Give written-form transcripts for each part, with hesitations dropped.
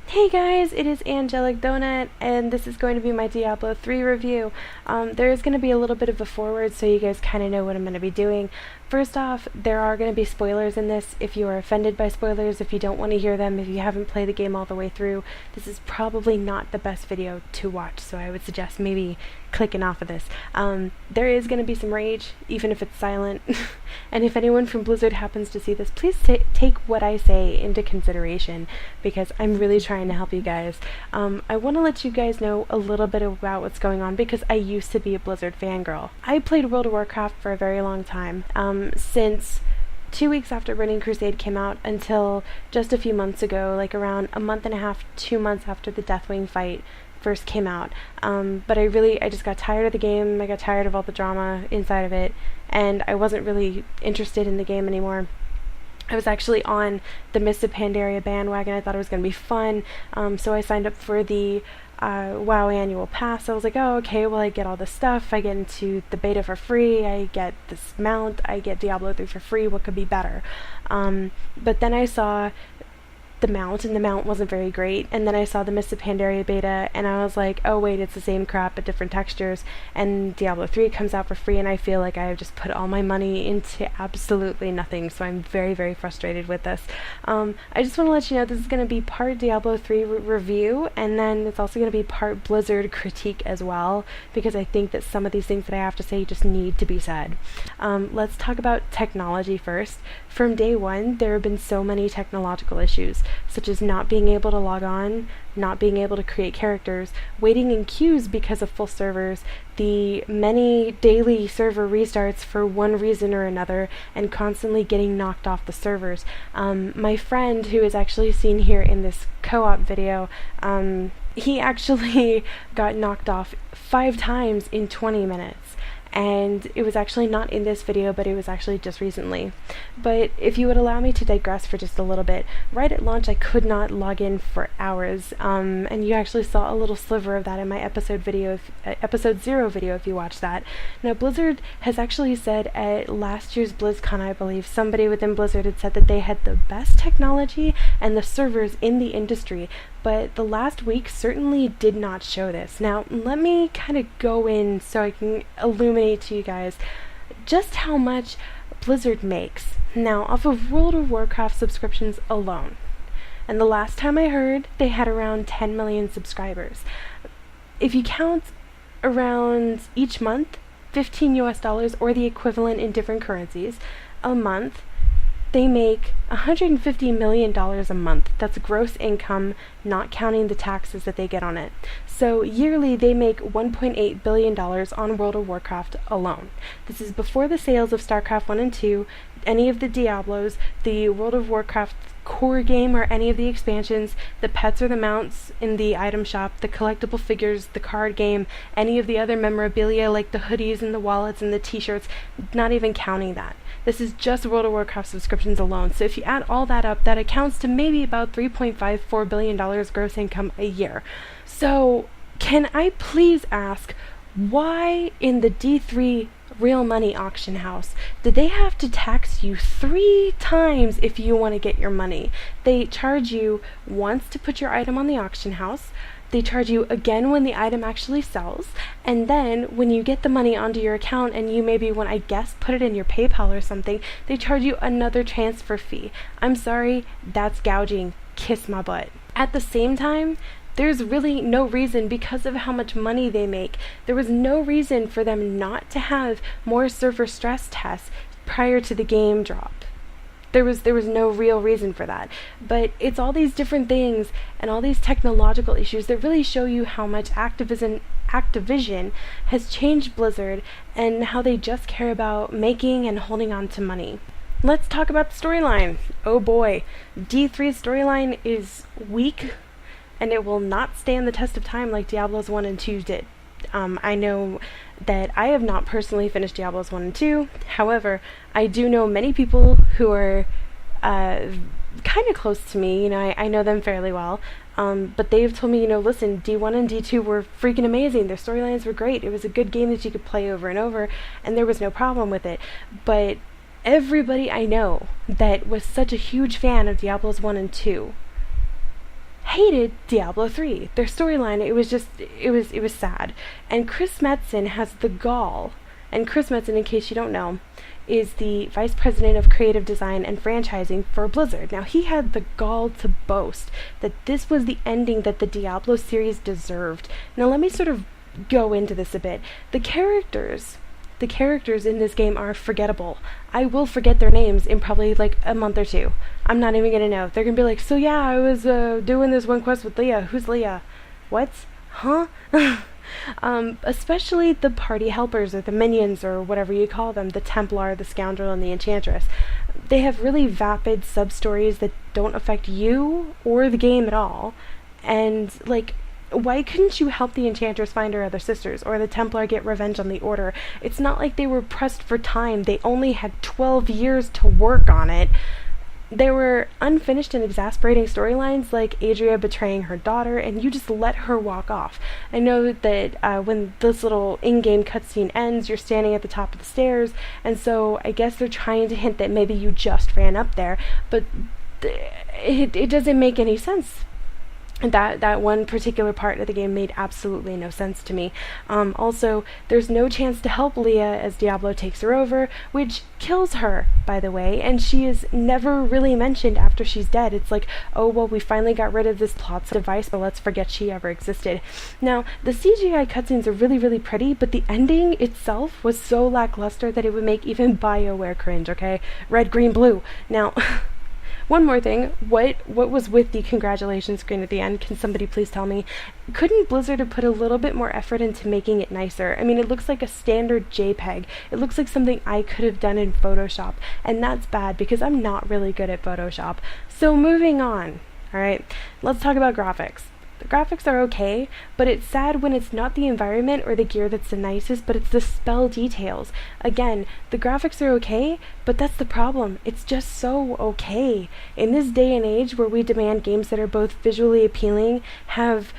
Hey guys, it is Angelic Doughnut, and this is going to be my Diablo 3 review. There is going to be a little bit of a foreword so you guys kind of know what I'm going to be doing. First off, there are going to be spoilers in this. If you are offended by spoilers, if you don't want to hear them, if you haven't played the game all the way through, this is probably not the best video to watch, so I would suggest maybe clicking off of this. There is going to be some rage, even if it's silent, and if anyone from Blizzard happens to see this, please take what I say into consideration, because I'm really trying to help you guys. I want to let you guys know a little bit about what's going on, because I used to be a Blizzard fangirl. I played World of Warcraft for a very long time, since 2 weeks after Burning Crusade came out until just a few months ago, like around a month and a half, 2 months after the Deathwing fight first came out. But I just got tired of the game. I got tired of all the drama inside of it, and I wasn't really interested in the game anymore. I was actually on the Mists of Pandaria bandwagon. I thought it was going to be fun, so I signed up for the WoW annual pass. I was like, oh, okay, well, I get all this stuff. I get into the beta for free. I get this mount. I get Diablo 3 for free. What could be better? But then I saw the mount, and the mount wasn't very great, and then I saw the Mists of Pandaria beta, and I was like, oh wait, it's the same crap but different textures, and Diablo 3 comes out for free, and I feel like I've just put all my money into absolutely nothing, so I'm very, very frustrated with this. I just want to let you know this is going to be part Diablo 3 review, and then it's also going to be part Blizzard critique as well, because I think that some of these things that I have to say just need to be said. Let's talk about technology first. From day one, there have been so many technological issues, such as not being able to log on, not being able to create characters, waiting in queues because of full servers, the many daily server restarts for one reason or another, and constantly getting knocked off the servers. My friend, who is actually seen here in this co-op video, he actually got knocked off 5 times in 20 minutes. And it was actually not in this video, but it was actually just recently. But if you would allow me to digress for just a little bit, right at launch I could not log in for hours, and you actually saw a little sliver of that in my episode 0 video if you watched that. Now, Blizzard has actually said at last year's BlizzCon, I believe, somebody within Blizzard had said that they had the best technology and the servers in the industry, but the last week certainly did not show this. Now, let me kind of go in so I can illuminate to you guys just how much Blizzard makes now off of World of Warcraft subscriptions alone. And the last time I heard, they had around 10 million subscribers. If you count around each month, $15 US, or the equivalent in different currencies, a month, they make $150 million a month. That's gross income, not counting the taxes that they get on it. So yearly they make $1.8 billion on World of Warcraft alone. This is before the sales of StarCraft 1 and 2, any of the Diablos, the World of Warcraft core game or any of the expansions, the pets or the mounts in the item shop, the collectible figures, the card game, any of the other memorabilia like the hoodies and the wallets and the t-shirts, not even counting that. This is just World of Warcraft subscriptions alone. So if you add all that up, that accounts to maybe about $3.54 billion gross income a year. So can I please ask, why in the D3 real money auction house did they have to tax you 3 times if you want to get your money? They charge you once to put your item on the auction house, they charge you again when the item actually sells, and then when you get the money onto your account and you maybe want, I guess, put it in your PayPal or something, they charge you another transfer fee. I'm sorry, that's gouging. Kiss my butt. At the same time, there's really no reason, because of how much money they make, there was no reason for them not to have more server stress tests prior to the game drop. There was no real reason for that. But it's all these different things and all these technological issues that really show you how much Activision has changed Blizzard and how they just care about making and holding on to money. Let's talk about the storyline. Oh boy, D3's storyline is weak, and it will not stand the test of time like Diablos 1 and 2 did. I know that I have not personally finished Diablos 1 and 2, however, I do know many people who are kind of close to me, I know them fairly well, but they've told me, listen, D1 and D2 were freaking amazing, their storylines were great, it was a good game that you could play over and over, and there was no problem with it, but everybody I know that was such a huge fan of Diablos 1 and 2 hated Diablo 3. Their storyline, it was sad. And Chris Metzen has the gall. And Chris Metzen, in case you don't know, is the Vice President of Creative Design and Franchising for Blizzard. Now, he had the gall to boast that this was the ending that the Diablo series deserved. Now, let me sort of go into this a bit. The characters in this game are forgettable. I will forget their names in probably like a month or two. I'm not even gonna know. They're gonna be like, so yeah, I was doing this one quest with Leah. Who's Leah? What? Huh? Especially the party helpers or the minions or whatever you call them, the Templar, the Scoundrel, and the Enchantress. They have really vapid sub-stories that don't affect you or the game at all. And, like, why couldn't you help the Enchantress find her other sisters, or the Templar get revenge on the Order? It's not like they were pressed for time. They only had 12 years to work on it. There were unfinished and exasperating storylines like Adria betraying her daughter, and you just let her walk off. I know that when this little in-game cutscene ends, you're standing at the top of the stairs, and so I guess they're trying to hint that maybe you just ran up there, but it doesn't make any sense. That one particular part of the game made absolutely no sense to me. Also, there's no chance to help Leah as Diablo takes her over, which kills her, by the way, and she is never really mentioned after she's dead. It's like, oh, well, we finally got rid of this plot device, but let's forget she ever existed. Now, the CGI cutscenes are really, really pretty, but the ending itself was so lackluster that it would make even BioWare cringe, okay? Red, green, blue. Now... One more thing, what was with the congratulations screen at the end? Can somebody please tell me? Couldn't Blizzard have put a little bit more effort into making it nicer? I mean, it looks like a standard JPEG. It looks like something I could have done in Photoshop, and that's bad because I'm not really good at Photoshop. So moving on, alright, let's talk about graphics. The graphics are okay, but it's sad when it's not the environment or the gear that's the nicest, but it's the spell details. Again, the graphics are okay, but that's the problem. It's just so okay. In this day and age where we demand games that are both visually appealing, have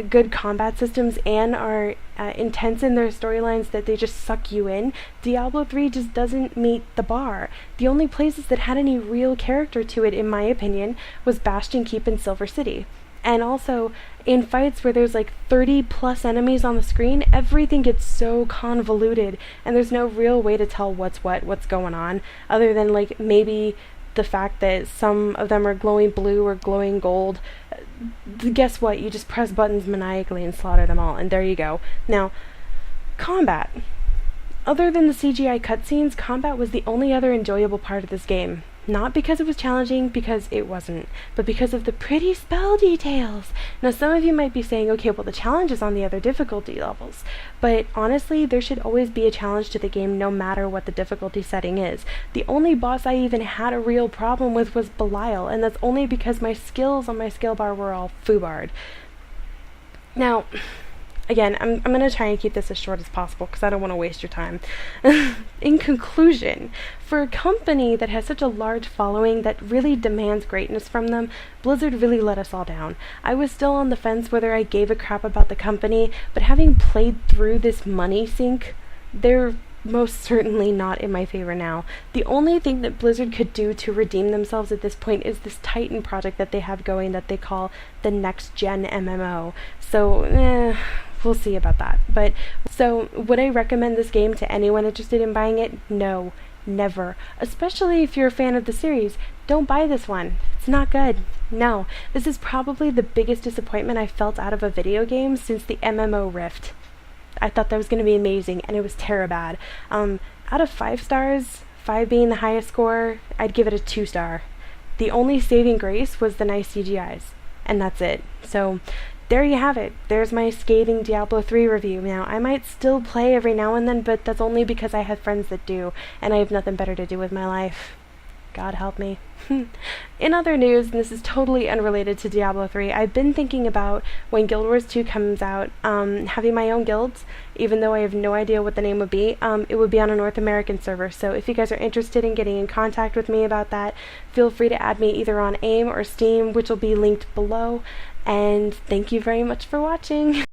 good combat systems, and are intense in their storylines that they just suck you in, Diablo 3 just doesn't meet the bar. The only places that had any real character to it, in my opinion, was Bastion Keep and Silver City. And also, in fights where there's like 30 plus enemies on the screen, everything gets so convoluted, and there's no real way to tell what's going on, other than like maybe the fact that some of them are glowing blue or glowing gold. Guess what? You just press buttons maniacally and slaughter them all, and there you go. Now, combat. Other than the CGI cutscenes, combat was the only other enjoyable part of this game. Not because it was challenging, because it wasn't, but because of the pretty spell details. Now, some of you might be saying, okay, well, the challenge is on the other difficulty levels. But honestly, there should always be a challenge to the game no matter what the difficulty setting is. The only boss I even had a real problem with was Belial, and that's only because my skills on my skill bar were all foobarred. Now... Again, I'm going to try and keep this as short as possible because I don't want to waste your time. In conclusion, for a company that has such a large following that really demands greatness from them, Blizzard really let us all down. I was still on the fence whether I gave a crap about the company, but having played through this money sink, they're most certainly not in my favor now. The only thing that Blizzard could do to redeem themselves at this point is this Titan project that they have going that they call the Next Gen MMO. So, we'll see about that. But, so, would I recommend this game to anyone interested in buying it? No, never. Especially if you're a fan of the series. Don't buy this one. It's not good. No. This is probably the biggest disappointment I felt out of a video game since the MMO Rift. I thought that was going to be amazing, and it was terrible. Out of 5 stars, 5 being the highest score, I'd give it a 2 star. The only saving grace was the nice CGIs, and that's it. So, there you have it. There's my scathing Diablo 3 review. Now, I might still play every now and then, but that's only because I have friends that do, and I have nothing better to do with my life. God help me. In other news, and this is totally unrelated to Diablo 3, I've been thinking about, when Guild Wars 2 comes out, having my own guilds, even though I have no idea what the name would be. It would be on a North American server, so if you guys are interested in getting in contact with me about that, feel free to add me either on AIM or Steam, which will be linked below, and thank you very much for watching.